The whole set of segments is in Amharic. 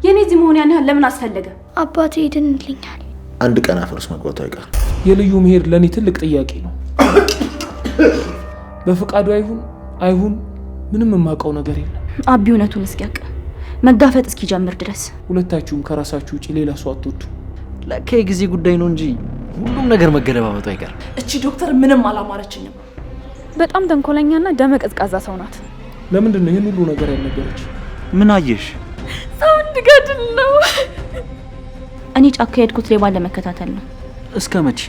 የኔ እዚህ መሆን ያን ያህል ለምን አስፈለገ? አባቴ ይድንልኛል። አንድ ቀን አፈርስ መግባቱ አይቀር። የልዩ መሄድ ለኔ ትልቅ ጥያቄ ነው። በፍቃዱ አይሁን ምንም የማውቀው ነገር የለም። አቢ እውነቱን እስኪያውቅ መጋፈጥ እስኪጀምር ድረስ ሁለታችሁም ከራሳችሁ ውጪ ሌላ ሰው አትወዱ። ለካ የጊዜ ጉዳይ ነው እንጂ ሁሉም ነገር መገለባበጡ አይቀርም። እቺ ዶክተር ምንም አላማረችኝም። በጣም ተንኮለኛና ደመ ቀዝቃዛ ሰው ናት። ለምንድን ነው ይህን ሁሉ ነገር ያልነገረች? ምን አየሽ? ሰው እንድገድል ነው። እኔ ጫካ የሄድኩት ሌባን ለመከታተል ነው። እስከ መቼ?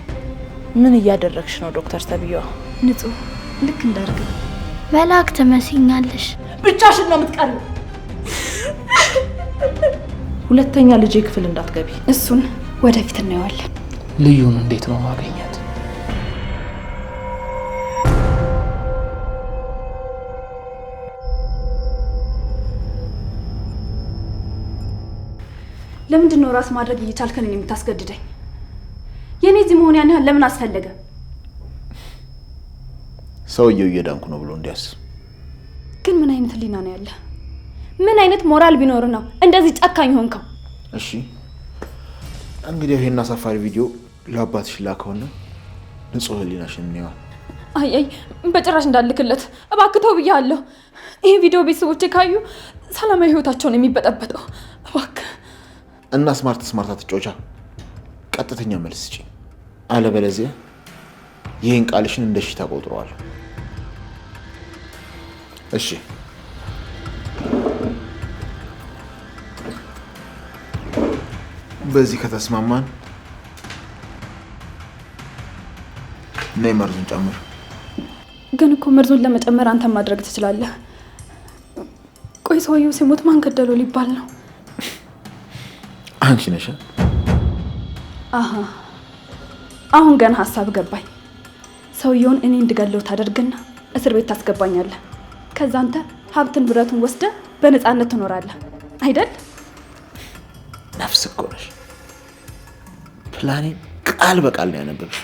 ምን እያደረግሽ ነው ዶክተር ተብዬዋ? ንጹህ ልክ እንዳርግ መልአክ ትመስኛለሽ። ብቻሽን ነው የምትቀሪው። ሁለተኛ ልጄ ክፍል እንዳትገቢ። እሱን ወደፊት እናየዋለን። ልዩን እንዴት ነው ማገኛት? ለምንድን ነው ራስ ማድረግ እየቻልከን የምታስገድደኝ? የኔ እዚህ መሆን ያን ያህል ለምን አስፈለገ? ሰውየው እየዳንኩ ነው ብሎ እንዲያስብ። ግን ምን አይነት ህሊና ነው ያለ? ምን አይነት ሞራል ቢኖር ነው እንደዚህ ጨካኝ ሆንከው? እሺ እንግዲህ ይሄን አሳፋሪ ቪዲዮ ለአባትሽ ላከውና ንጹህ ህሊናሽን እንየዋል። አይ በጭራሽ እንዳልክለት እባክህ ተው ብያለሁ። ይሄ ቪዲዮ ቤተሰቦቼ ካዩ ሰላማዊ ህይወታቸውን የሚበጠበጠው። እባክህ እና ስማርት አትጮቻ፣ ቀጥተኛ መልስ ስጪ። አለበለዚያ ይሄን ቃልሽን እንደሺ ታቆጥረዋል። እሺ በዚህ ከተስማማን ነይ መርዙን ጨምር። ግን እኮ መርዙን ለመጨመር አንተ ማድረግ ትችላለህ። ቆይ ሰውየው ሲሞት ማን ገደለው ሊባል ነው? አንቺ ነሽ። አሃ አሁን ገና ሀሳብ ገባኝ። ሰውየውን እኔ እንድገለው ታደርግና እስር ቤት ታስገባኛለህ። ከዛ አንተ ሀብትን ብረቱን ወስደህ በነፃነት ትኖራለህ አይደል? ነፍስ እኮ ነሽ። ፕላኔን ቃል በቃል ነው ያነበብሽ።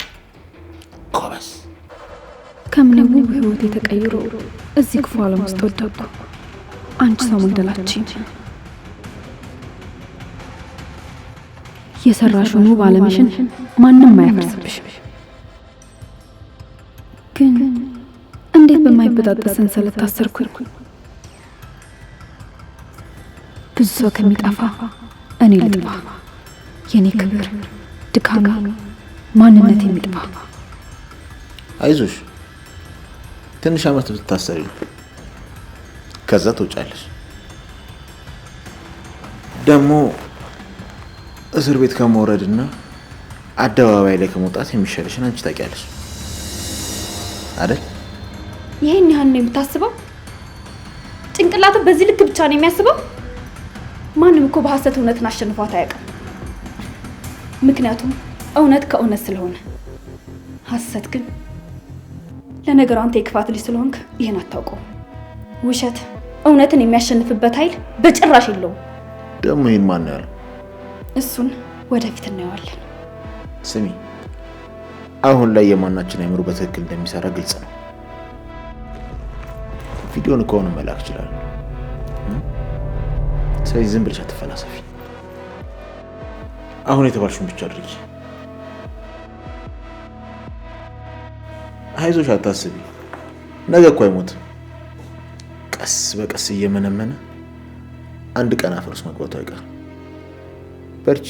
ጎበዝ። ከምንም ውብ ህይወት የተቀይሮ እዚህ ክፉ ዓለም ውስጥ ወደቁ። አንቺ ሰው መግደላችን የሰራሽውን ውብ ዓለምሽን ማንም አያፈርስብሽ። ግን እንዴት በማይበጣጠስ ሰንሰለት ታሰርኩኝ? ብዙ ሰው ከሚጠፋ እኔ ልጥፋ። የኔ ክብር፣ ድካሜ፣ ማንነት የሚጥፋ። አይዞሽ፣ ትንሽ አመት ብትታሰሪ ነው። ከዛ ትወጫለሽ። ደግሞ እስር ቤት ከመውረድና አደባባይ ላይ ከመውጣት የሚሻለሽን አንቺ ታውቂያለሽ አይደል? ይሄን ያህል ነው የምታስበው? ጭንቅላት በዚህ ልክ ብቻ ነው የሚያስበው? ማንም እኮ በሐሰት እውነትን አሸንፏት አያውቅም። ምክንያቱም እውነት ከእውነት ስለሆነ፣ ሐሰት ግን ለነገሩ አንተ የክፋት ልጅ ስለሆንክ ይሄን አታውቀው። ውሸት እውነትን የሚያሸንፍበት ኃይል በጭራሽ የለውም። ደግሞ ይሄን ማን ነው ያለው? እሱን ወደፊት እናየዋለን። ስሚ፣ አሁን ላይ የማናችን አይምሮ በትክክል እንደሚሰራ ግልጽ ነው። ቪዲዮን ከሆነ መላክ ይችላል። ስለዚህ ዝም ብለሽ አትፈላሰፊ። አሁን የተባልሽውን ብቻ አድርጊ። አይዞሽ፣ አታስቢ። ነገ እኮ አይሞትም። ቀስ በቀስ እየመነመነ አንድ ቀን አፈር ውስጥ መግባቱ አይቀርም። በርቺ።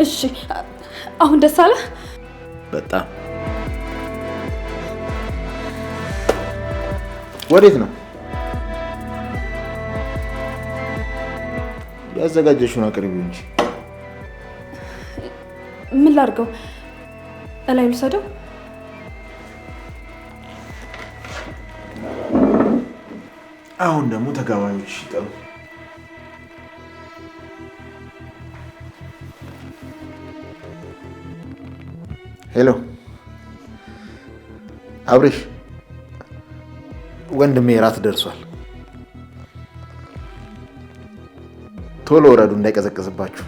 እሺ፣ አሁን ደስ አለ? በጣም። ወዴት ነው? ያዘጋጀሽውን አቅርቢው እንጂ። ምን ላድርገው? እላይ ልውሰደው? አሁን ደግሞ ተጋባዦች ይጠሩ። ሄሎ አብሬሽ፣ ወንድሜ ራት ደርሷል። ቶሎ ወረዱ እንዳይቀዘቅዝባችሁ።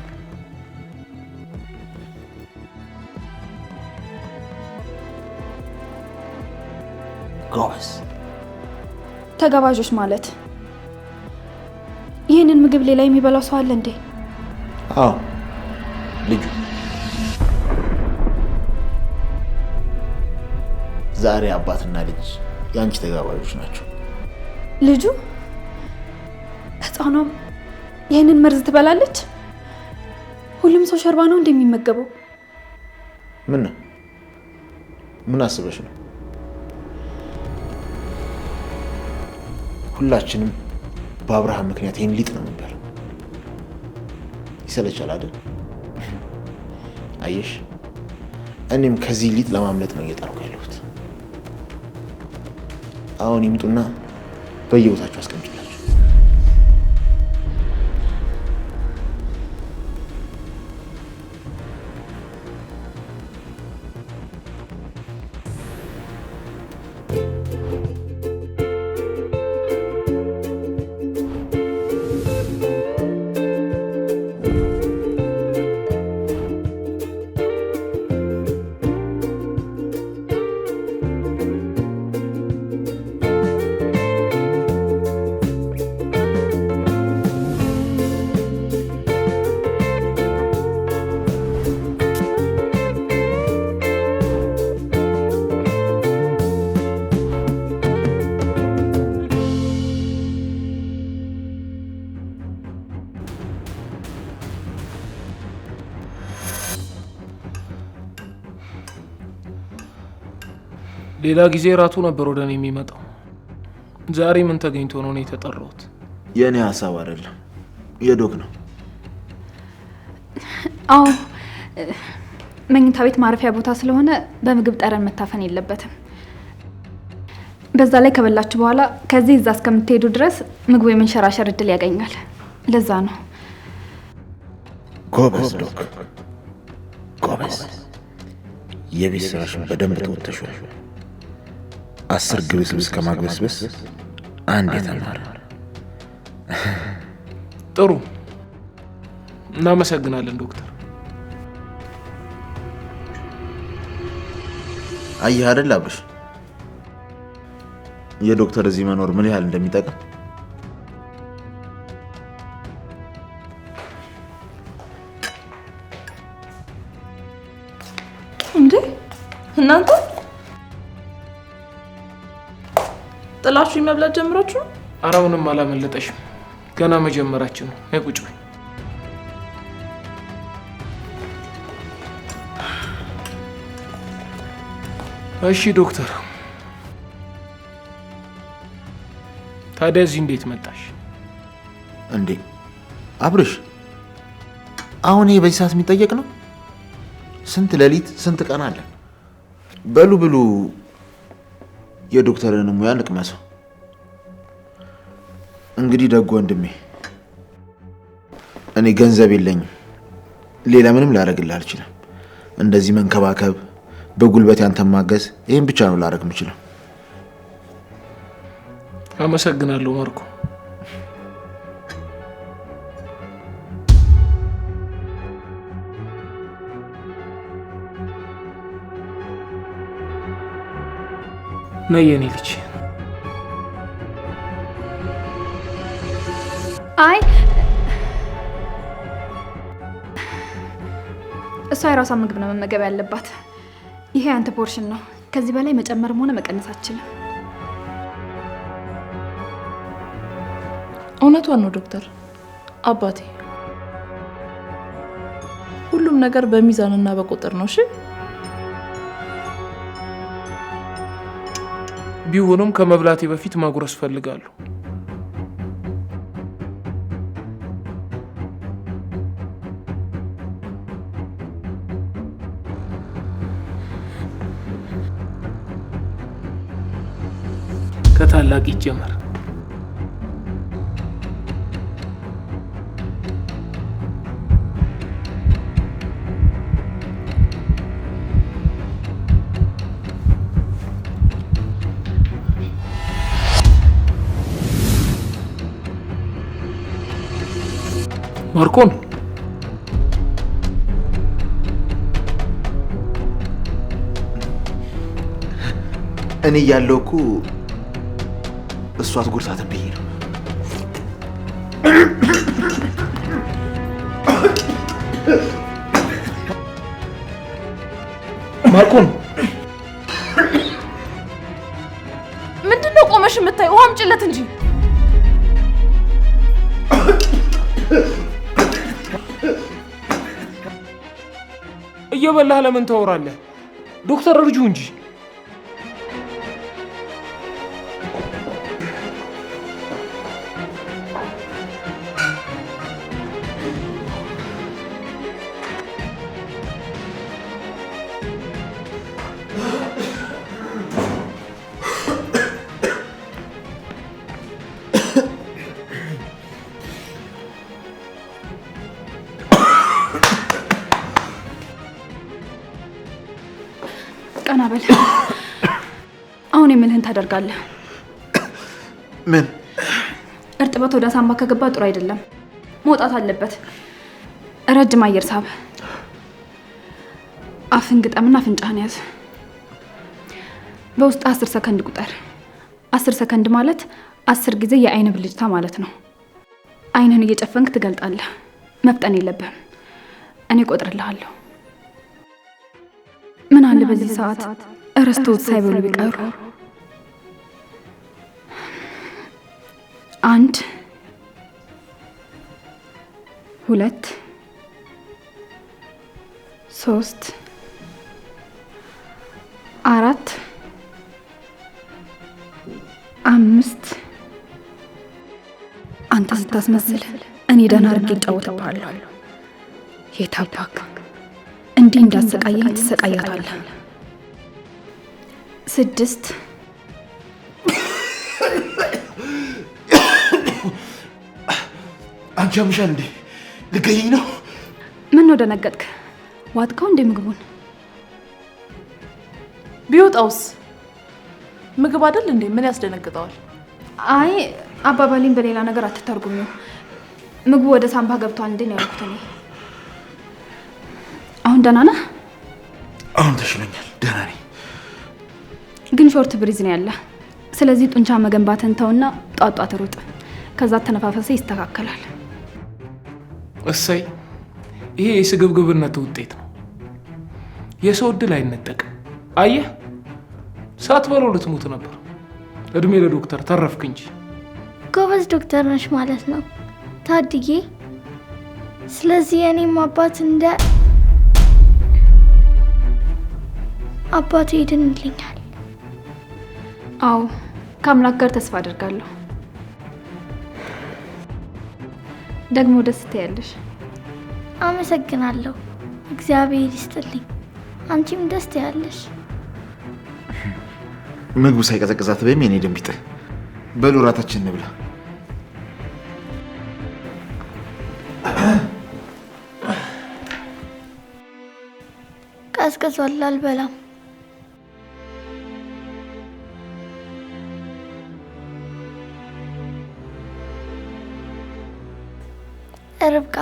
ጎበዝ። ተጋባዦች ማለት ይህንን ምግብ ሌላ የሚበላው ሰው አለ እንዴ? አዎ ልጁ ዛሬ አባትና ልጅ የአንቺ ተጋባዦች ናቸው። ልጁ ህፃኗም ይህንን መርዝ ትበላለች? ሁሉም ሰው ሾርባ ነው እንደሚመገበው? ምን አስበሽ ነው? ሁላችንም በአብርሃም ምክንያት ይህን ሊጥ ነው የምንበላው። ይሰለቻል አይደል? አየሽ፣ እኔም ከዚህ ሊጥ ለማምለጥ ነው እየጣርኩ ያለሁት። አሁን ይምጡና በየቦታቸው አስቀምጡላቸው። ሌላ ጊዜ ራቱ ነበር ወደ እኔ የሚመጣው። ዛሬ ምን ተገኝቶ ነው የተጠራሁት? የእኔ ሀሳብ አይደለም የዶክ ነው። አዎ መኝታ ቤት ማረፊያ ቦታ ስለሆነ በምግብ ጠረን መታፈን የለበትም። በዛ ላይ ከበላችሁ በኋላ ከዚህ እዛ እስከምትሄዱ ድረስ ምግቡ የመንሸራሸር እድል ያገኛል። ለዛ ነው። ጎበዝ ዶክ፣ ጎበዝ። የቤት ስራሽን በደንብ ተወጥተሻል። 10 ግብስብስ ከማግበስበስ አንድ የተማረ። ጥሩ፣ እናመሰግናለን ዶክተር። አየህ አይደል አብርሽ፣ የዶክተር እዚህ መኖር ምን ያህል እንደሚጠቅም። እንዴ እናንተ ጥላችሁ መብላት ጀምራችሁ? አራውንም አላመለጠሽም። ገና መጀመራችን ነው። ነይ ቁጭ በይ። እሺ ዶክተር፣ ታዲያ እዚህ እንዴት መጣሽ? እንዴ አብርሽ፣ አሁን ይሄ በዚህ ሰዓት የሚጠየቅ ነው? ስንት ሌሊት ስንት ቀን አለ። በሉ ብሉ፣ የዶክተርን ሙያ እንቅመሰው። እንግዲህ ደግ ወንድሜ፣ እኔ ገንዘብ የለኝም፣ ሌላ ምንም ላደርግልህ አልችልም። እንደዚህ መንከባከብ፣ በጉልበት ያንተን ማገዝ፣ ይህን ብቻ ነው ላደርግ የምችለው። አመሰግናለሁ ማርኮ። ነይ የኔ ልጅ። አይ እሷ የራሷ ምግብ ነው መመገብ ያለባት። ይሄ አንተ ፖርሽን ነው። ከዚህ በላይ መጨመርም ሆነ መቀነስ አትችልም። እውነቷን ነው ዶክተር። አባቴ ሁሉም ነገር በሚዛንና በቁጥር ነው። እሺ ቢሆንም ከመብላቴ በፊት ማጉረስ ፈልጋለሁ። ከታላቅ ይጀመር። ማርኮን እኔ እያለሁ እኮ እሷ አትጎርሳትም ብዬ ነው። ማርኮን ምንድነው ቆመሽ የምታይ? ውሃ አምጪለት እንጂ። እየበላህ ለምን ታወራለህ? ዶክተር እርጁ እንጂ። ቀና በል። አሁን የምልህን ታደርጋለህ። ምን? እርጥበት ወደ ሳምባ ከገባ ጥሩ አይደለም፣ መውጣት አለበት። ረጅም አየር ሳብ። አፍን ግጠምና አፍንጫህን ያዝ። በውስጥ 10 ሰከንድ ቁጠር። 10 ሰከንድ ማለት 10 ጊዜ የአይን ብልጭታ ማለት ነው። አይንህን እየጨፈንክ ትገልጣለህ። መፍጠን የለብህም። እኔ እቆጥርልሃለሁ። ምን አለ በዚህ ሰዓት እረስቶት ሳይበሉ ቢቀሩ። 1 2 3 4 5 አንተ ስታስመስል እኔ ደህና አድርጌ እጫወትብሃለሁ። የታባክ እንዲህ እንዳሰቃየኝ ትሰቃያታለህ። 6 አንቺ አምሻል እንዴ? ልገይኝ ነው? ምን ነው ደነገጥክ? ዋጥከው እንዴ ምግቡን? ቢወጣውስ ምግብ አይደል እንዴ? ምን ያስደነግጠዋል? አይ አባባሊን በሌላ ነገር አትተርጉሚው። ምግቡ ወደ ሳምባ ገብቷል እንዴ ነው ያልኩት እኔ። አሁን ደህና ነህ? አሁን ተሽሎኛል፣ ደህና ነኝ። ግን ሾርት ብሪዝ ነው ያለ። ስለዚህ ጡንቻ መገንባትን ተውና ጧጧት ሩጥ። ከዛ ተነፋፈሰ ይስተካከላል። እሰይ፣ ይሄ የስግብግብነት ውጤት ነው። የሰው እድል አይነጠቅም። አየህ፣ ሳትበለው ልትሞት ነበር። እድሜ ለዶክተር ተረፍክ እንጂ። ጎበዝ ዶክተር ነሽ ማለት ነው ታድዬ። ስለዚህ የኔም አባት እንደ አባቴ ይድንልኛል። አዎ፣ ከአምላክ ጋር ተስፋ አደርጋለሁ። ደግሞ ደስ ትያለሽ። አመሰግናለሁ። እግዚአብሔር ይስጥልኝ። አንቺም ደስ ትያለሽ። ምግቡ ሳይቀዘቅዛት በይም የኔ ደንቢጥ። በሉ እራታችን እንብላ። ቀዝቅዟል፣ አልበላም። ርብቃ፣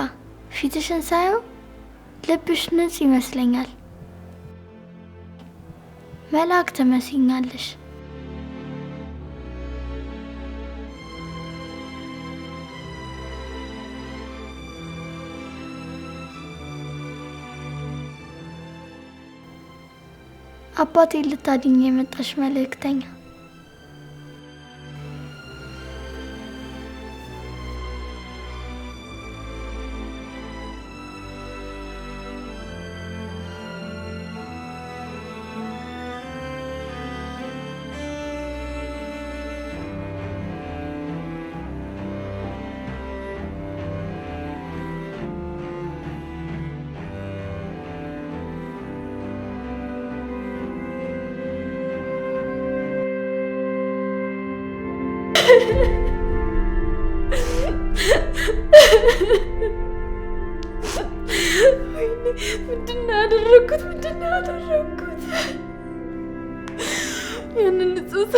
ፊትሽን ሳየው ልብሽ ንጹህ ይመስለኛል። መልአክ ትመስኛለሽ። አባቴ ልታድኝ የመጣሽ መልእክተኛ። ምንድነው ያደረኩት? ያንን ንጹህ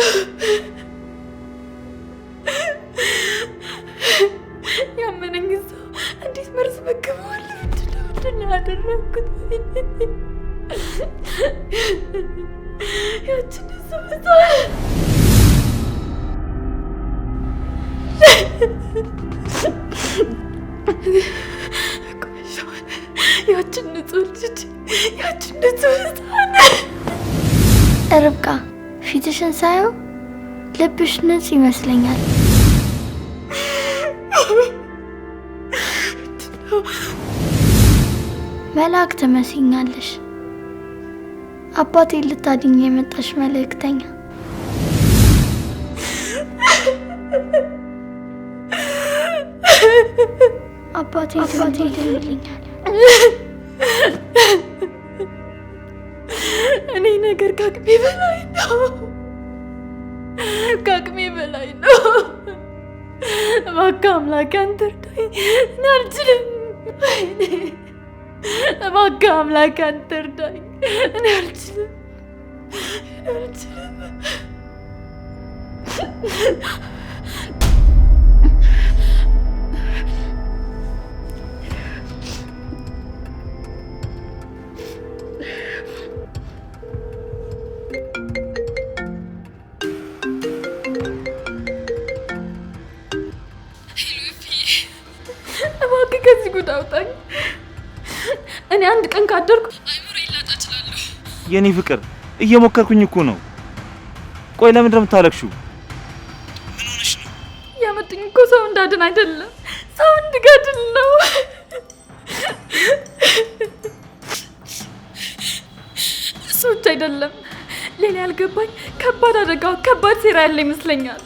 ያመነኝ ሰው እንዴት መርዝ ያችን ንጹህ ልጅ ያችን ንጹህ ሕፃን ርብቃ ፊትሽን ሳየው ልብሽ ንጹህ ይመስለኛል። መልአክ ትመስኛለሽ። አባቴ ልታድኝ የመጣሽ መልእክተኛ። አባቴ ይልኛል። እኔ ነገር ከአቅሜ በላይ ነው፣ ከአቅሜ በላይ ነው። እባክህ አምላክ አንተ እርዳኝ፣ እኔ አልችልም። እባክህ አምላክ አንተ እርዳኝ፣ እኔ አልችልም፣ እኔ አልችልም። እባክህ ከዚህ ጉድ አውጣኝ። እኔ አንድ ቀን ካደርኩ አይምሮዬን ላጣ እችላለሁ። የኔ ፍቅር እየሞከርኩኝ እኮ ነው። ቆይ ለምንድን ነው የምታለቅሺው? ምን ሆነሽ ነው? ያመጡኝ እኮ ሰው እንዳድን አይደለም፣ ሰው እንድገድል ነው። እሱ ብቻ አይደለም፣ ሌላ ያልገባኝ ከባድ አደጋ፣ ከባድ ሴራ ያለ ይመስለኛል።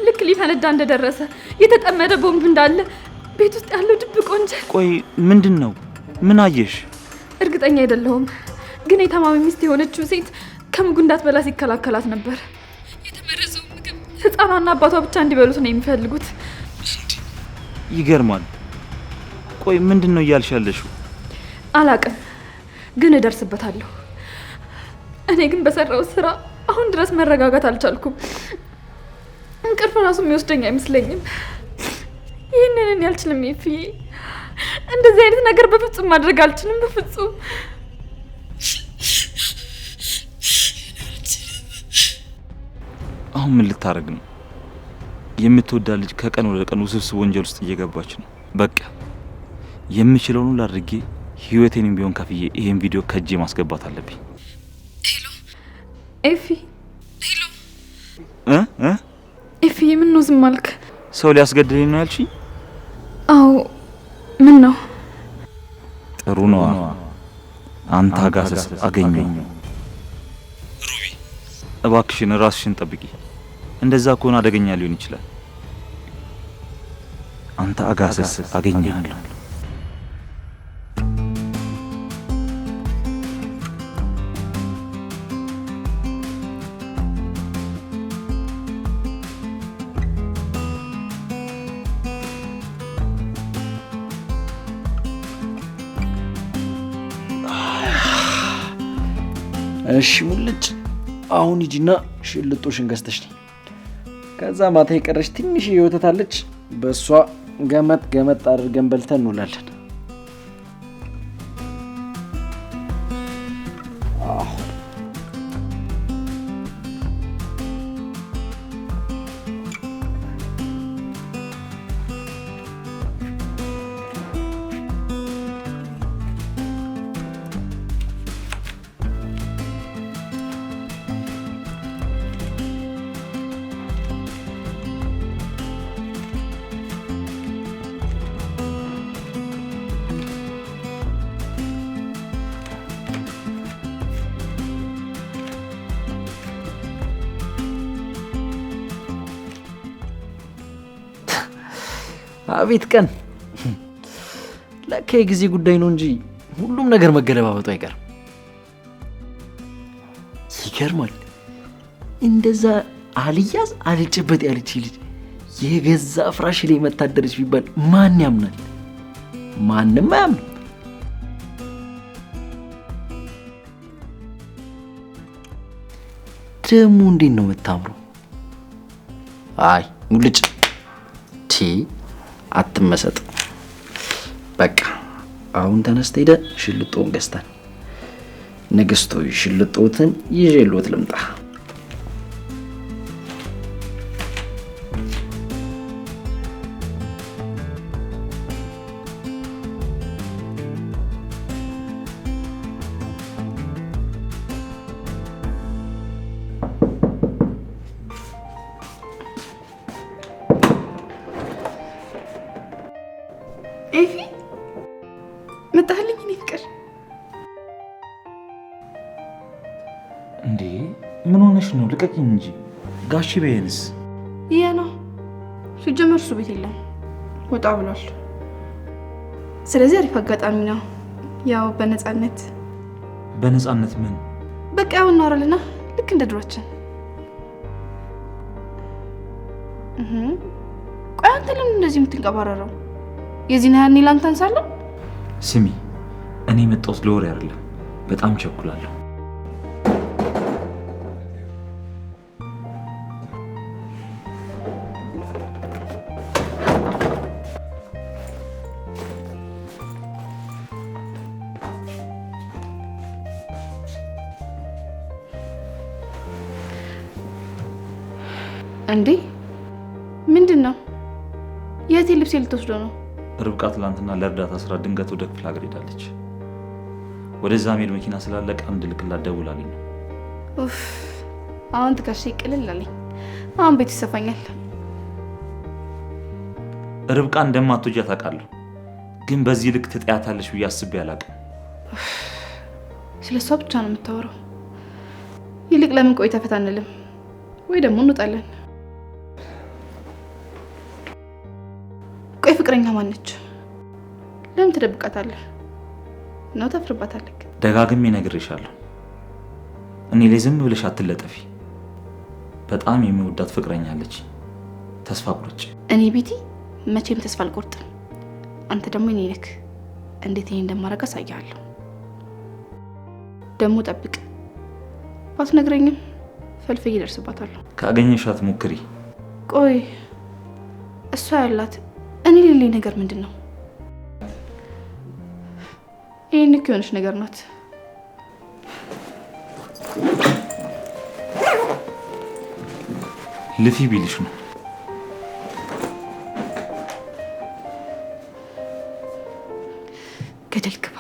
ልክ ሊፈነዳ እንደደረሰ የተጠመደ ቦምብ እንዳለ ቤት ውስጥ ያለው ድብቅ ወንጀል። ቆይ ምንድን ነው? ምን አየሽ? እርግጠኛ አይደለሁም፣ ግን የታማሚ ሚስት የሆነችው ሴት ከምግቡ እንዳትበላ ሲከላከላት ነበር። የተመረዘው ምግብ ሕፃኗና አባቷ ብቻ እንዲበሉት ነው የሚፈልጉት። ይገርማል። ቆይ ምንድን ነው እያልሽ ያለሽው? አላቅም፣ ግን እደርስበታለሁ። እኔ ግን በሰራው ስራ አሁን ድረስ መረጋጋት አልቻልኩም። እንቅልፍ ራሱ የሚወስደኝ አይመስለኝም። ይህንን እኔ አልችልም ኤፍዬ። እንደዚህ አይነት ነገር በፍጹም ማድረግ አልችልም፣ በፍጹም። አሁን ምን ልታረግ ነው? የምትወዳ ልጅ ከቀን ወደ ቀን ውስብስብ ወንጀል ውስጥ እየገባች ነው። በቃ የምችለውን ሁሉ አድርጌ ህይወቴንም ቢሆን ከፍዬ ይሄን ቪዲዮ ከእጄ ማስገባት አለብኝ። ሄሎ ኤፊ። ሄሎ ኤፊ፣ ምን ነው ዝም አልክ? ሰው ሊያስገድለኝ ነው ያልሽኝ? አዎ። ምን ነው? ጥሩ ነው። አንተ አጋሰስ አገኘው። ሩቢ እባክሽን ራስሽን ጠብቂ። እንደዛ ከሆነ አደገኛ ሊሆን ይችላል። አንተ አጋሰስ አገኘሃለሁ። እሺ ሙልጭ፣ አሁን ሂጂና ሽልጦሽን ገዝተሽ ነይ። ከዛ ማታ የቀረች ትንሽ ወተት አለች፣ በእሷ ገመጥ ገመጥ አድርገን በልተን እንውላለን። አቤት ቀን! ለካ የጊዜ ጉዳይ ነው እንጂ ሁሉም ነገር መገለባበጡ አይቀርም። ይገርማል። እንደዛ አልያዝ አልጨበጥ ያለች ልጅ የገዛ ፍራሽ ላይ መታደረች ቢባል ማን ያምናል? ማንም አያምንም። ደግሞ እንዴት ነው የምታምሩ! አይ ሙልጭ ንግስቶ ሽልጦትን ይዤሎት ልምጣ። ኤፊ መጣህልኝ? እኔ ፍቅር እንዴ ምን ሆነሽ ነው? ልቀቂኝ እንጂ። ጋሽ በየንስ? ይሄ ነው ሲጀመር እሱ ቤት የለም፣ ወጣ ብሏል። ስለዚህ አሪፍ አጋጣሚ ነው። ያው በነፃነት ምን? በቃ ያው እናወራለና ልክ እንደ ድሮችን። ቆይ አንተ ለምን እንደዚህ የምትንቀባረረው? የዚህን ያህል እኔ ላንተ አንሳለሁ? ስሚ፣ እኔ የመጣሁት ለወሬ አይደለም። በጣም ቸኩላለሁ። እንዴ ምንድን ነው? የእህቴ ልብስ ልትወስደው ነው? ርብቃ ትላንትና ለእርዳታ ስራ ድንገት ወደ ክፍለ ሀገር ሄዳለች። ወደዛ መሄድ መኪና ስላለቀ እንድልክላት ደውላልኝ ነው። ኡፍ አሁን ትከሻ ይቅልል አለኝ። አሁን ቤት ይሰፋኛል። ርብቃ እንደማትወጃት አውቃለሁ፣ ግን በዚህ ልክ ትጠያታለሽ ብዬ አስቤ አላውቅም። ስለ እሷ ብቻ ነው የምታወራው። ይልቅ ለምን ቆይ ተፈታ አንልም ወይ ደግሞ እንውጣለን? ቆይ ፍቅረኛ ማነች? ለምን ትደብቃታለህ? ነው ታፍርባታለህ? ደጋግሜ ነግሬሻለሁ። እኔ ላይ ዝም ብለሽ አትለጠፊ። በጣም የሚወዳት ፍቅረኛ አለች። ተስፋ ቁርጭ። እኔ ቤቲ መቼም ተስፋ አልቆርጥም። አንተ ደግሞ እኔ ነህ። እንዴት እኔ እንደማደርግ አሳያለሁ። ደግሞ ጠብቅ። ባትነግረኝም ፈልፈይ ይደርስባታለሁ። ካገኘሻት ሞክሪ። ቆይ እሷ ያላት እኔ ሌላ ነገር ምንድን ነው? ይሄን እኮ የሆነች ነገር ናት። ልፊ ቢልሽ ነው። ገደል ግባ።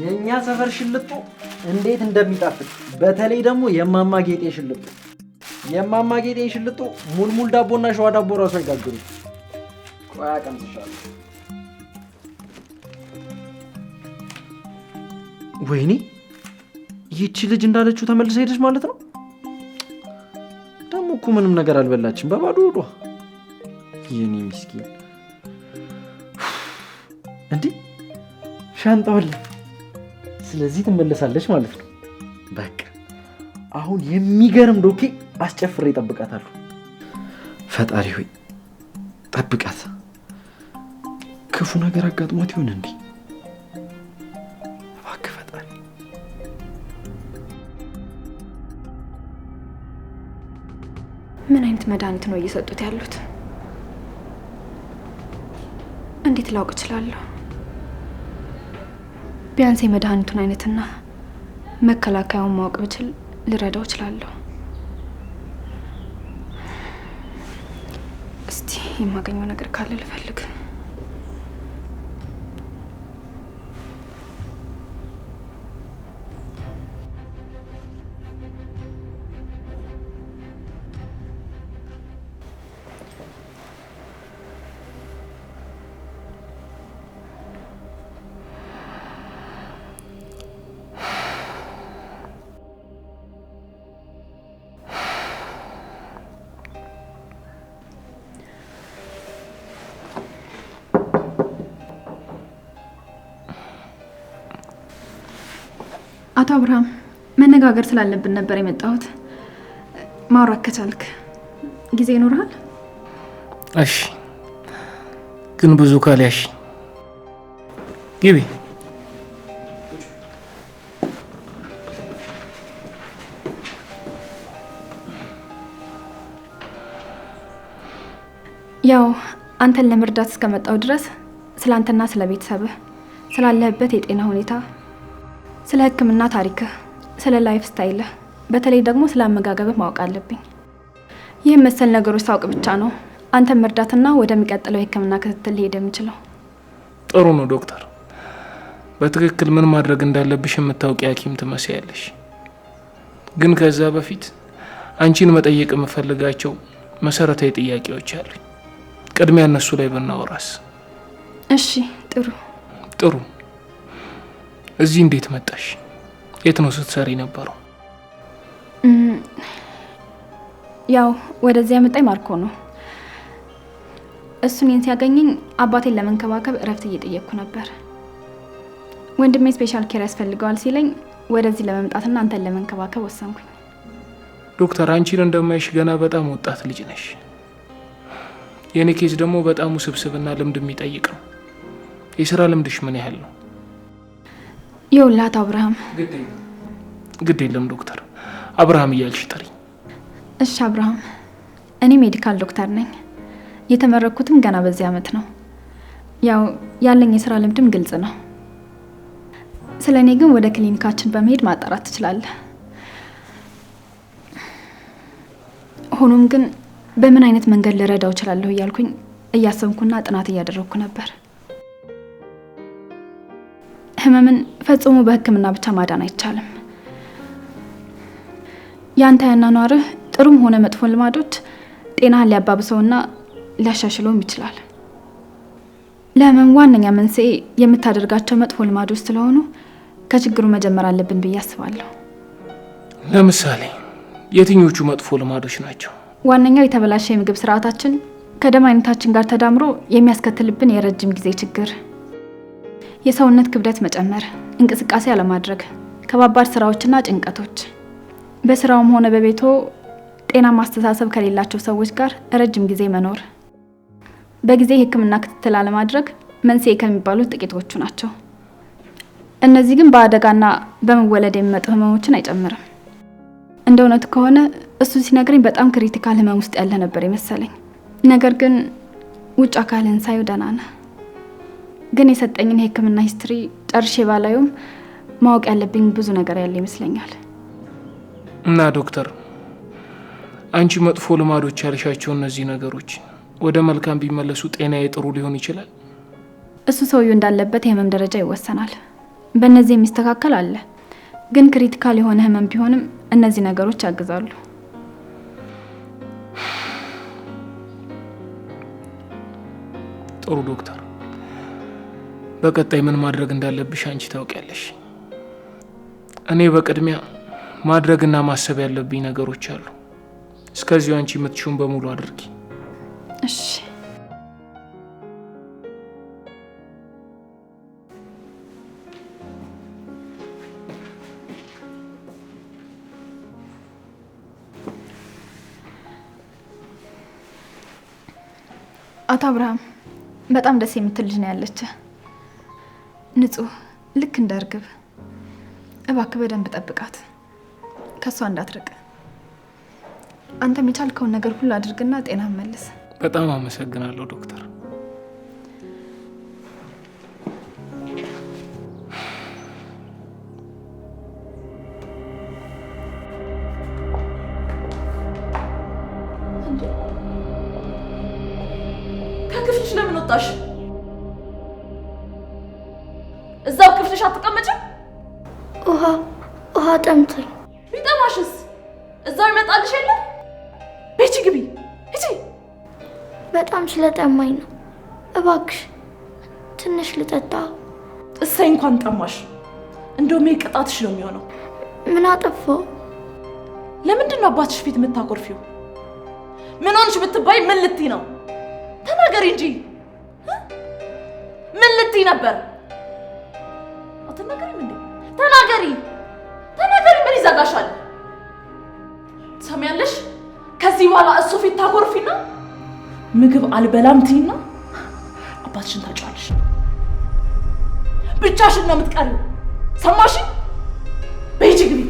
የኛ ሰፈር ሽልጦ እንዴት እንደሚጣፍጥ፣ በተለይ ደግሞ የማማ ጌጤ ሽልጦ። የማማ ጌጤ ሽልጦ ሙልሙል ዳቦና ሸዋ ዳቦ ራሱ አይጋግሩት። ቆይ አቀምጥሻለሁ። ወይኔ ይቺ ልጅ እንዳለችው ተመልሳ ሄደች ማለት ነው። ደግሞ እኮ ምንም ነገር አልበላችም፣ በባዶ ሆዷ። የኔ ምስኪን እንዴ! ሻንጣዋል። ስለዚህ ትመለሳለች ማለት ነው። በቃ አሁን የሚገርም ዶኬ አስጨፍሬ እጠብቃታለሁ። ፈጣሪ ሆይ ጠብቃት። ክፉ ነገር አጋጥሞት ይሆን እንዴ? እባክህ ፈጣሪ። ምን አይነት መድኃኒት ነው እየሰጡት ያሉት? እንዴት ላውቅ እችላለሁ? ቢያንስ የመድኃኒቱን አይነትና መከላከያውን ማወቅ ብችል ልረዳው እችላለሁ። እስቲ የማገኘው ነገር ካለ ልፈልግ። አቶ አብርሃም መነጋገር ስላለብን ነበር የመጣሁት። ማውራት ከቻልክ ጊዜ ይኖርሃል? እሺ፣ ግን ብዙ ካልያሽ ግቢ። ያው አንተን ለመርዳት እስከመጣው ድረስ ስላንተና ስለ ቤተሰብህ፣ ስላለህበት የጤና ሁኔታ፣ ስለ ሕክምና ታሪክህ፣ ስለ ላይፍ ስታይልህ፣ በተለይ ደግሞ ስለ አመጋገብህ ማወቅ አለብኝ። ይህም መሰል ነገሮች ሳውቅ ብቻ ነው አንተን መርዳትና ወደሚቀጥለው የሕክምና ክትትል ሊሄድ የምችለው። ጥሩ ነው ዶክተር። በትክክል ምን ማድረግ እንዳለብሽ የምታውቂ ሐኪም ትመስያለሽ። ግን ከዛ በፊት አንቺን መጠየቅ የምፈልጋቸው መሰረታዊ ጥያቄዎች አሉኝ። ቅድሚያ እነሱ ላይ ብናወራስ? እሺ፣ ጥሩ። እዚህ እንዴት መጣሽ? የት ነው ስትሰሪ ነበረው? ያው ወደዚህ ያመጣኝ ማርኮ ነው። እሱን ሲያገኘኝ አባቴን ለመንከባከብ እረፍት እየጠየቅኩ ነበር። ወንድሜ ስፔሻል ኬር ያስፈልገዋል ሲለኝ ወደዚህ ለመምጣትና አንተን ለመንከባከብ ወሰንኩኝ። ዶክተር፣ አንቺን እንደማይሽ ገና በጣም ወጣት ልጅ ነሽ። የኔ ኬዝ ደግሞ በጣም ውስብስብና ልምድ የሚጠይቅ ነው። የስራ ልምድሽ ምን ያህል ነው? ይኸውልህ አብርሃም። ግድ የለም ዶክተር፣ አብርሃም እያልሽ ጥሪ። እሺ አብርሃም፣ እኔ ሜዲካል ዶክተር ነኝ። የተመረኩትም ገና በዚህ አመት ነው። ያው ያለኝ የስራ ልምድም ግልጽ ነው። ስለ እኔ ግን ወደ ክሊኒካችን በመሄድ ማጣራት ትችላለህ። ሆኖም ግን በምን አይነት መንገድ ልረዳው እችላለሁ እያልኩኝ እያሰብኩና ጥናት እያደረግኩ ነበር። ህመምን ፈጽሞ በህክምና ብቻ ማዳን አይቻልም። ያንተ ያኗኗርህ ጥሩም ሆነ መጥፎ ልማዶች ጤናህን ሊያባብሰውና ሊያሻሽለውም ይችላል። ለህመም ዋነኛ መንስኤ የምታደርጋቸው መጥፎ ልማዶች ስለሆኑ ከችግሩ መጀመር አለብን ብዬ አስባለሁ። ለምሳሌ የትኞቹ መጥፎ ልማዶች ናቸው? ዋነኛው የተበላሸ የምግብ ስርዓታችን ከደም አይነታችን ጋር ተዳምሮ የሚያስከትልብን የረጅም ጊዜ ችግር፣ የሰውነት ክብደት መጨመር፣ እንቅስቃሴ አለማድረግ፣ ከባባድ ስራዎችና ጭንቀቶች፣ በስራውም ሆነ በቤቶ ጤናማ አስተሳሰብ ከሌላቸው ሰዎች ጋር ረጅም ጊዜ መኖር፣ በጊዜ የህክምና ክትትል አለማድረግ መንስኤ ከሚባሉት ጥቂቶቹ ናቸው። እነዚህ ግን በአደጋና በመወለድ የሚመጡ ህመሞችን አይጨምርም። እንደ እውነቱ ከሆነ እሱ ሲነግረኝ በጣም ክሪቲካል ህመም ውስጥ ያለ ነበር የመሰለኝ። ነገር ግን ውጭ አካልን ሳዩ ደህና ነህ። ግን የሰጠኝን የህክምና ሂስትሪ ጨርሼ ባላዩም ማወቅ ያለብኝ ብዙ ነገር ያለ ይመስለኛል። እና ዶክተር፣ አንቺ መጥፎ ልማዶች ያልሻቸው እነዚህ ነገሮች ወደ መልካም ቢመለሱ ጤናዬ ጥሩ ሊሆን ይችላል? እሱ ሰውዬው እንዳለበት የህመም ደረጃ ይወሰናል። በእነዚህ የሚስተካከል አለ። ግን ክሪቲካል የሆነ ህመም ቢሆንም እነዚህ ነገሮች ያግዛሉ። ጥሩ ዶክተር፣ በቀጣይ ምን ማድረግ እንዳለብሽ አንቺ ታውቂያለሽ። እኔ በቅድሚያ ማድረግና ማሰብ ያለብኝ ነገሮች አሉ። እስከዚሁ አንቺ የምትችውን በሙሉ አድርጊ። እሺ። አቶ አብርሃም፣ በጣም ደስ የምትል ልጅ ነው ያለች። ንጹህ፣ ልክ እንደ እርግብ። እባክህ በደንብ ጠብቃት፣ ከሷ እንዳትርቅ። አንተም የቻልከውን ነገር ሁሉ አድርግና ጤና መልስ። በጣም አመሰግናለሁ ዶክተር። ከክፍልሽ ለምን ወጣሽ? እዛው ክፍልሽ አትቀመጭም? ውሃ ጠምቶኝ። ቢጠማሽስ እዛው ይመጣልሽ የለ? ቤቺ ግቢ እጂ። በጣም ስለጠማኝ ነው። እባክሽ ትንሽ ልጠጣ። እሰይ እንኳን ጠማሽ። እንደውም ቅጣትሽ ነው የሚሆነው። ምን አጠፋው? ለምንድን ነው አባትሽ ፊት የምታኮርፊው? ምን ሆንሽ ብትባይ ምን ልትይ ነው? ተናገሪ እንጂ። ምን ልትይ ነበር? አትናገሪም እንዴ? ተናገሪ። ምን ይዘጋሻል? ትሰሚያለሽ? ከዚህ በኋላ እሱ ፊት ታኮርፊና ምግብ አልበላም ትይና አባትሽን ታጫለሽ። ብቻሽን ነው የምትቀሪው። ሰማሽ? በሂጂ ግቢ።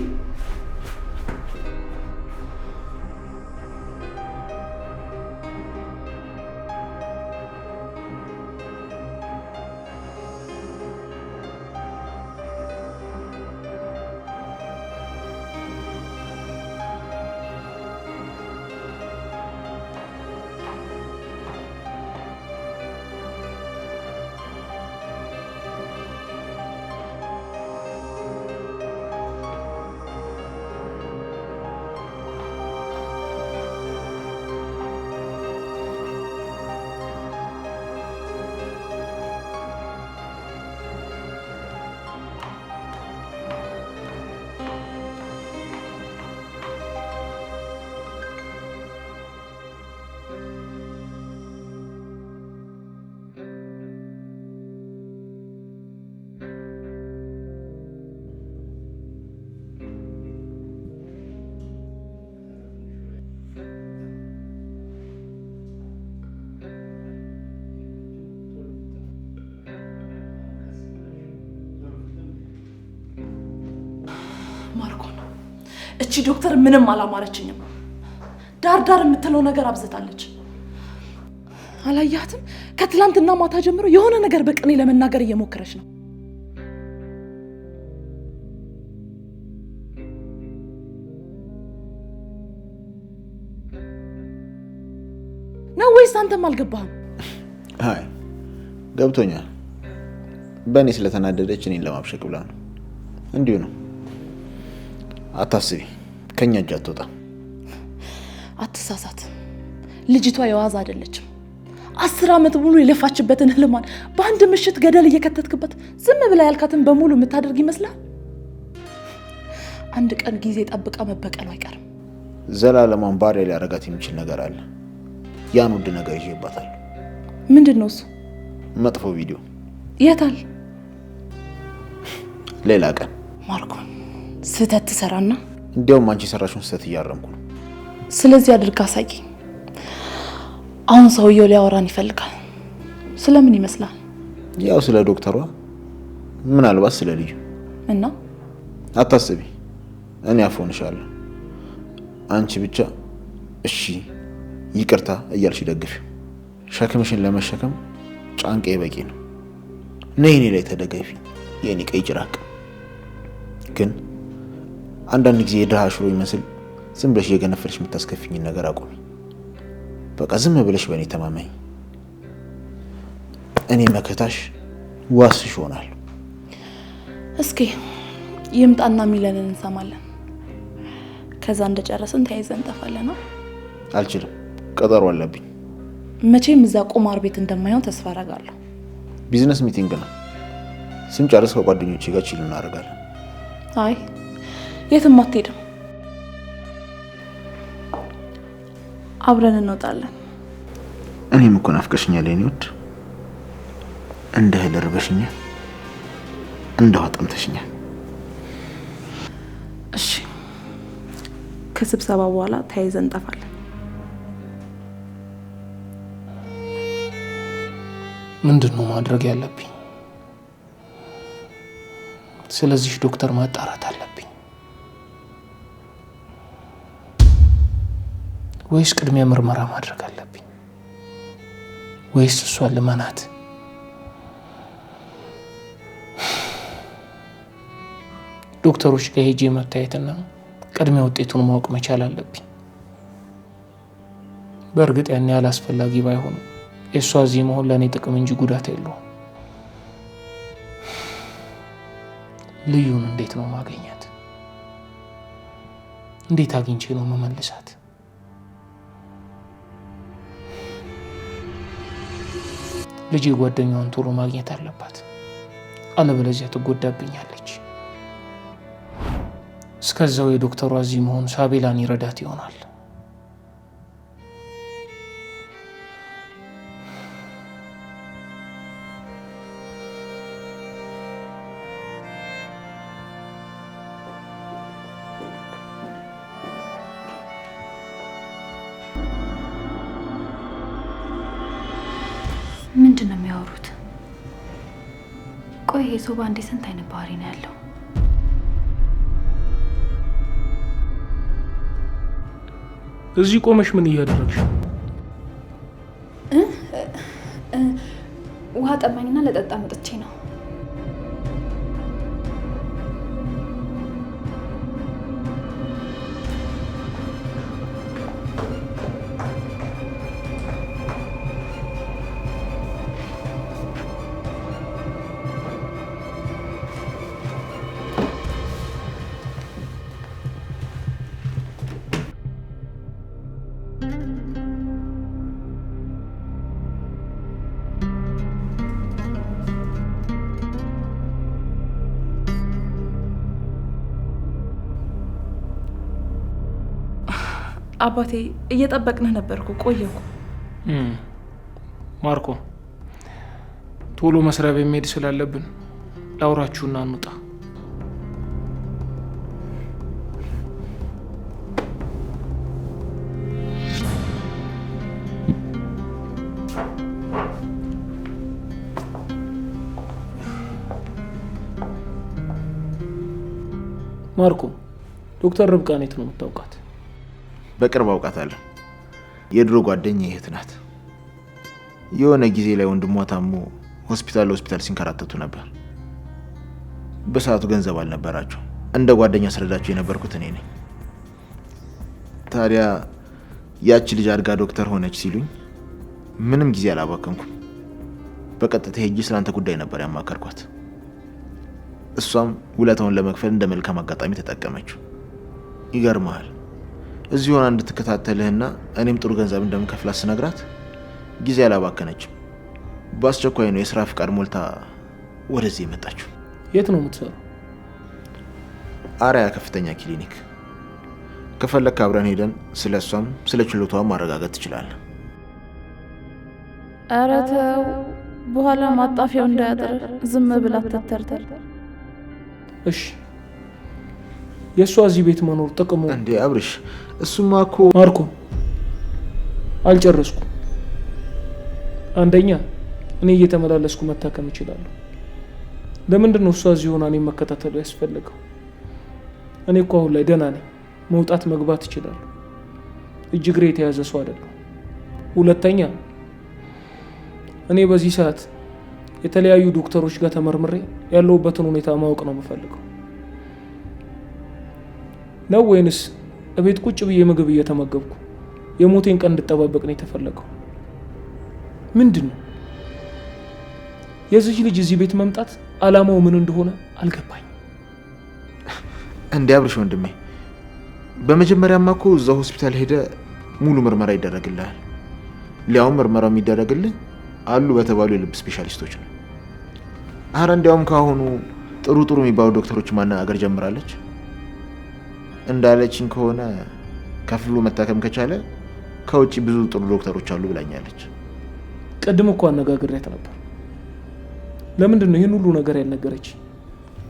ማርኮን እቺ ዶክተር ምንም አላማረችኝም። ዳር የምትለው ነገር አብዝታለች። አላያትም? ከትላንትና ማታ ጀምሮ የሆነ ነገር በቅኔ ለመናገር እየሞከረች ነው። ነው ወይስ አንተም አልገባህም? አይ ገብቶኛል። በእኔ ስለተናደደች እኔን ለማብሸቅ ብላ ነው። እንዲሁ ነው። አታስቢ፣ ከኛ እጅ አትወጣም። አትሳሳት። ልጅቷ የዋዛ አይደለችም። 10 ዓመት ሙሉ የለፋችበትን ህልሟን በአንድ ምሽት ገደል እየከተትክበት ዝም ብላ ያልካትን በሙሉ የምታደርግ ይመስላል? አንድ ቀን ጊዜ ጠብቃ መበቀሉ አይቀርም። ዘላለሟን ባሪያ ሊያረጋት የሚችል ነገር አለ። ያን ውድ ነገር ይዤባታል። ምንድን ነው እሱ? መጥፎ ቪዲዮ። የታል? ሌላ ቀን። ማርኮን ስህተት ትሰራና እንዲያውም አንቺ የሰራሽውን ስህተት እያረምኩ ነው። ስለዚህ አድርጋ አሳየኝ። አሁን ሰውየው ሊያወራን ይፈልጋል። ስለምን ይመስላል? ያው ስለ ዶክተሯ፣ ምናልባት ስለ ልዩ እና አታስቢ፣ እኔ አፎንሻለሁ። አንቺ ብቻ እሺ ይቅርታ እያልሽ ደግፊው። ሸክምሽን ለመሸከም ጫንቄ በቂ ነው። ነይ እኔ ላይ ተደገፊ የኔ ቀይ ጭራቅ። ግን አንዳንድ ጊዜ የድሃ ሽሮ ይመስል ዝም ብለሽ የገነፈልሽ የምታስከፊኝ ነገር አቁሚ። በቃ ዝም ብለሽ በእኔ ተማመኝ። እኔ መከታሽ ዋስሽ ሆናለሁ። እስኪ ይምጣና ሚለንን እንሰማለን። ከዛ እንደጨረስን ተያይዘን እንጠፋለን። አልችልም፣ ቀጠሮ አለብኝ። መቼም እዛ ቁማር ቤት እንደማይሆን ተስፋ አደርጋለሁ። ቢዝነስ ሚቲንግ ነው። ስንጨርስ ከጓደኞቼ ጋር ቺል እናደርጋለን። አይ የትም አትሄድም፣ አብረን እንወጣለን። እኔም እኮ ናፍቀሽኛል የኔ ውድ። እንደ እህል ርበሽኛል፣ እንደ ውሃ ጠምተሽኛል። እሺ ከስብሰባ በኋላ ተያይዘን እንጠፋለን። ምንድን ነው ማድረግ ያለብኝ? ስለዚህ ዶክተር ማጣራት አለብኝ ወይስ ቅድሚያ ምርመራ ማድረግ አለብኝ? ወይስ እሷን ልመናት? ዶክተሮች ጋር ሄጄ መታየትና ቅድሚያ ውጤቱን ማወቅ መቻል አለብኝ። በእርግጥ ያን ያህል አስፈላጊ ባይሆንም የእሷ እዚህ መሆን ለእኔ ጥቅም እንጂ ጉዳት የለውም። ልዩን እንዴት ነው ማገኛት? እንዴት አግኝቼ ነው መመልሳት? ልጄ ጓደኛዋን ቶሎ ማግኘት አለባት፣ አለበለዚያ ትጎዳብኛለች። እስከዛው የዶክተሯ እዚህ መሆን ሳቤላን ይረዳት ይሆናል። ምንድን ነው የሚያወሩት? ቆይ ይሄ ሰው በአንዴ ስንት አይነት ባህሪ ነው ያለው? እዚህ ቆመሽ ምን እያደረግሽ? ውሃ ጠማኝና ለጠጣ መጥቼ ነው። አባቴ እየጠበቅንህ ነበርኩ፣ ቆየሁ። ማርኮ ቶሎ መስሪያ ቤት መሄድ ስላለብን ላውራችሁና እንውጣ። ማርኮ ዶክተር ርብቃን የት ነው የምታውቃት? በቅርብ አውቃታለሁ። የድሮ ጓደኛ እህት ናት። የሆነ ጊዜ ላይ ወንድሟ ታሞ ሆስፒታል ሲንከራተቱ ነበር። በሰዓቱ ገንዘብ አልነበራቸው። እንደ ጓደኛ ስረዳቸው የነበርኩት እኔ ነኝ። ታዲያ ያቺ ልጅ አድጋ ዶክተር ሆነች ሲሉኝ ምንም ጊዜ አላባከንኩም። በቀጥታ ሄጄ ስላንተ ጉዳይ ነበር ያማከርኳት። እሷም ውለታውን ለመክፈል እንደ መልካም አጋጣሚ ተጠቀመችው። ይገርምሃል፣ እዚህ ሆና እንድትከታተልህና እኔም ጥሩ ገንዘብ እንደምከፍላት ስነግራት ጊዜ አላባከነችም። በአስቸኳይ ነው የስራ ፍቃድ ሞልታ ወደዚህ የመጣችው። የት ነው የምትሰራው? አርያ ከፍተኛ ክሊኒክ። ከፈለክ አብረን ሄደን ስለ እሷም ስለ ችሎታዋም ማረጋገጥ ትችላለህ። ኧረ ተው፣ በኋላ ማጣፊያው እንዳያጥር ዝም ብላ ተተርተር። እሺ፣ የእሷ እዚህ ቤት መኖር ጥቅሙ እንዴ? አብርሽ፣ እሱማ እኮ ማርኮ፣ አልጨረስኩም። አንደኛ እኔ እየተመላለስኩ መታከም እችላለሁ። ለምንድን ነው እሷ እዚህ ሆና እኔን መከታተሉ ያስፈልገው? እኔ እኮ አሁን ላይ ደህና ነኝ፣ መውጣት መግባት እችላለሁ። እጅ እግሬ የተያዘ ሰው አይደለሁ። ሁለተኛ እኔ በዚህ ሰዓት የተለያዩ ዶክተሮች ጋር ተመርምሬ ያለሁበትን ሁኔታ ማወቅ ነው የምፈልገው። ነው ወይንስ እቤት ቁጭ ብዬ ምግብ እየተመገብኩ የሞቴን ቀን እንድጠባበቅ ነው የተፈለገው? ምንድን ነው የዚህ ልጅ እዚህ ቤት መምጣት አላማው ምን እንደሆነ አልገባኝ። እንዴ አብርሽ ወንድሜ፣ በመጀመሪያማ እኮ እዛ ሆስፒታል ሄደ ሙሉ ምርመራ ይደረግልሃል። ሊያውም ምርመራው የሚደረግልህ አሉ በተባሉ የልብ ስፔሻሊስቶች ነው። አረ እንዲያውም ካሁኑ ጥሩ የሚባሉ ዶክተሮች ማነጋገር ጀምራለች። እንዳለችኝ ከሆነ ከፍሎ መታከም ከቻለ ከውጪ ብዙ ጥሩ ዶክተሮች አሉ ብላኛለች። ቅድም እኮ አነጋግሬያት ነበር። ለምንድን ነው ይህን ሁሉ ነገር ያልነገረች?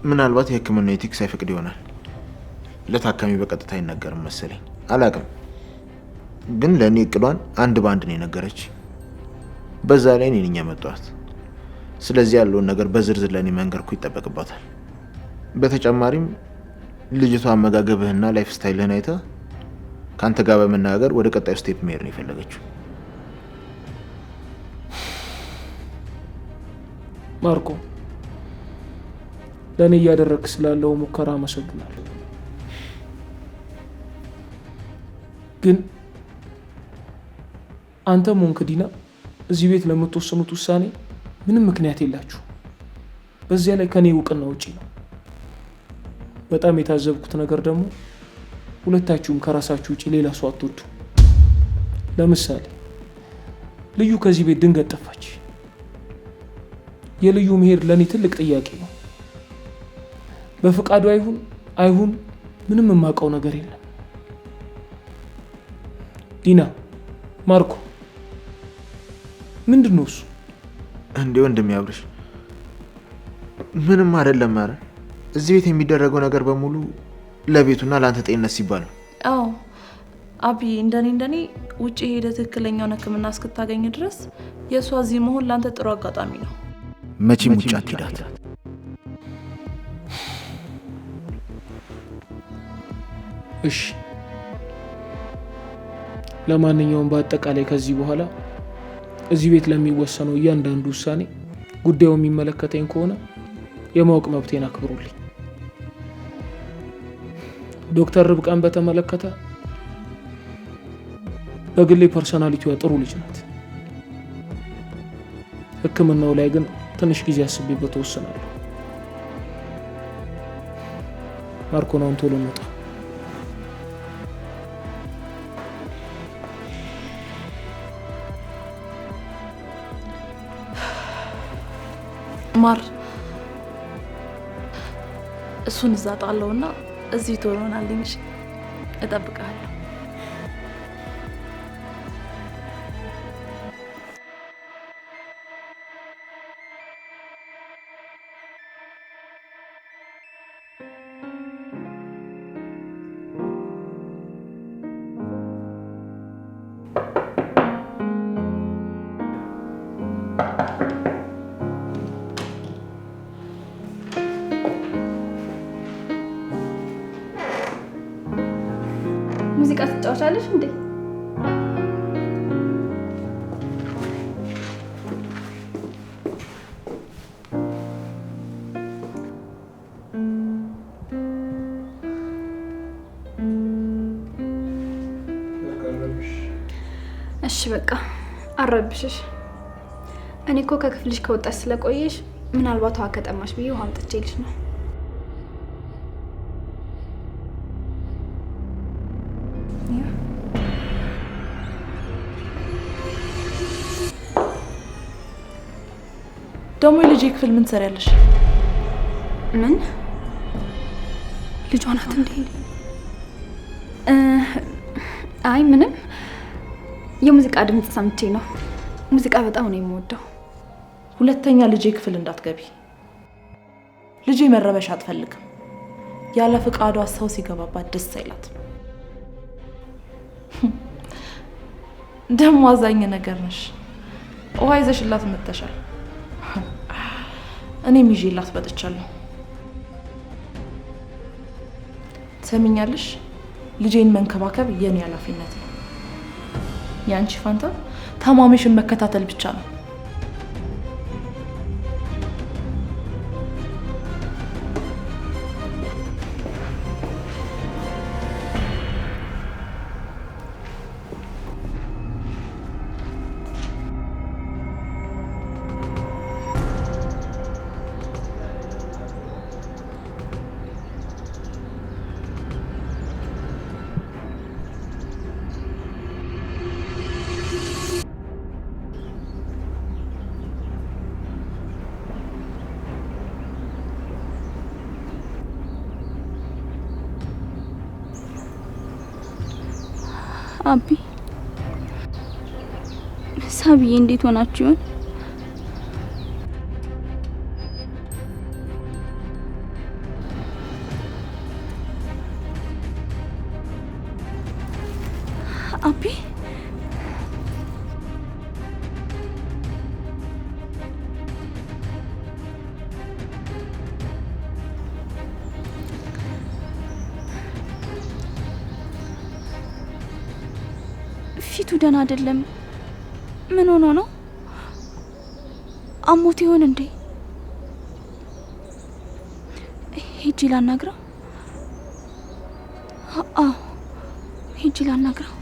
ምናልባት የሕክምና ኤቲክስ አይፈቅድ ይሆናል። ለታካሚ በቀጥታ አይነገርም መሰለኝ፣ አላቅም። ግን ለእኔ እቅዷን አንድ በአንድ ነው የነገረች። በዛ ላይ እኔ ነኝ ያመጣኋት። ስለዚህ ያለውን ነገር በዝርዝር ለእኔ መንገርኩ ይጠበቅባታል። በተጨማሪም ልጅቷ አመጋገብህና ላይፍ ስታይልህን አይታ ከአንተ ጋር በመናገር ወደ ቀጣዩ ስቴፕ መሄድ ነው የፈለገችው። ማርኮ፣ ለእኔ እያደረግ ስላለው ሙከራ አመሰግናለሁ። ግን አንተም ሆንክ ዲና እዚህ ቤት ለምትወስኑት ውሳኔ ምንም ምክንያት የላችሁ። በዚያ ላይ ከኔ እውቅና ውጪ ነው። በጣም የታዘብኩት ነገር ደግሞ ሁለታችሁም ከራሳችሁ ውጪ ሌላ ሰው አትወዱ። ለምሳሌ ልዩ ከዚህ ቤት ድንገት ጠፋች። የልዩ መሄድ ለኔ ትልቅ ጥያቄ ነው። በፍቃዱ አይሁን ምንም የማውቀው ነገር የለም። ዲና፣ ማርኮ፣ ምንድን ነው እሱ? እንዴ ወንድሜ አብርሽ፣ ምንም አይደለም። ኧረ እዚህ ቤት የሚደረገው ነገር በሙሉ ለቤቱና ለአንተ ጤንነት ሲባል ነው። አዎ አቢ፣ እንደኔ ውጭ ሄደ ትክክለኛውን ሕክምና እስክታገኝ ድረስ የእሷ እዚህ መሆን ለአንተ ጥሩ አጋጣሚ ነው። መቼም ውጭ አትሄዳት። እሺ፣ ለማንኛውም በአጠቃላይ ከዚህ በኋላ እዚህ ቤት ለሚወሰነው እያንዳንዱ ውሳኔ ጉዳዩ የሚመለከተኝ ከሆነ የማወቅ መብቴን አክብሩልኝ። ዶክተር ርብቃን በተመለከተ በግሌ ፐርሰናሊቲዋ ጥሩ ልጅ ናት። ሕክምናው ላይ ግን ትንሽ ጊዜ አስቤበት እወስናለሁ። ማርኮን አሁን ቶሎ እንውጣ። ማር፣ እሱን እዛ ጣለውና እዚህ ቶሎ ሆናልኝ። እሺ፣ እጠብቅሃለሁ። ሙዚቃ ትጫወቻለሽ እንዴ? እሺ በቃ አረብሽሽ። እኔ እኮ ከክፍልሽ ከወጣሽ ስለቆየሽ ምናልባት ውሃ ከጠማሽ ብዬ ውሃ አምጥቼልሽ ነው። ደግሞ የልጄ ክፍል ምን ትሰሪያለሽ? ምን ልጇ ናት እንዴ? አይ ምንም፣ የሙዚቃ ድምፅ ሰምቼ ነው። ሙዚቃ በጣም ነው የምወደው። ሁለተኛ ልጄ ክፍል እንዳትገቢ። ልጄ መረበሽ አትፈልግም። ያለ ፍቃዷ ሰው ሲገባባት ደስ አይላት። ደግሞ አዛኝ ነገር ነሽ። ውሃ ይዘሽላት መጥተሻል። እኔም ይዤላት መጥቻለሁ። ትሰሚኛለሽ? ልጄን መንከባከብ የኔ ኃላፊነት ነው። ያንቺ ፋንታ ታማሚሽን መከታተል ብቻ ነው። አቢ ሳቢዬ እንዴት ሆናችሁ ይሆን? አቢ ፊቱ ደህና አይደለም። ምን ሆኖ ነው? አሞት ይሆን እንዴ? ሂጂ ላናግረው። አዎ ሂጂ ላናግረው።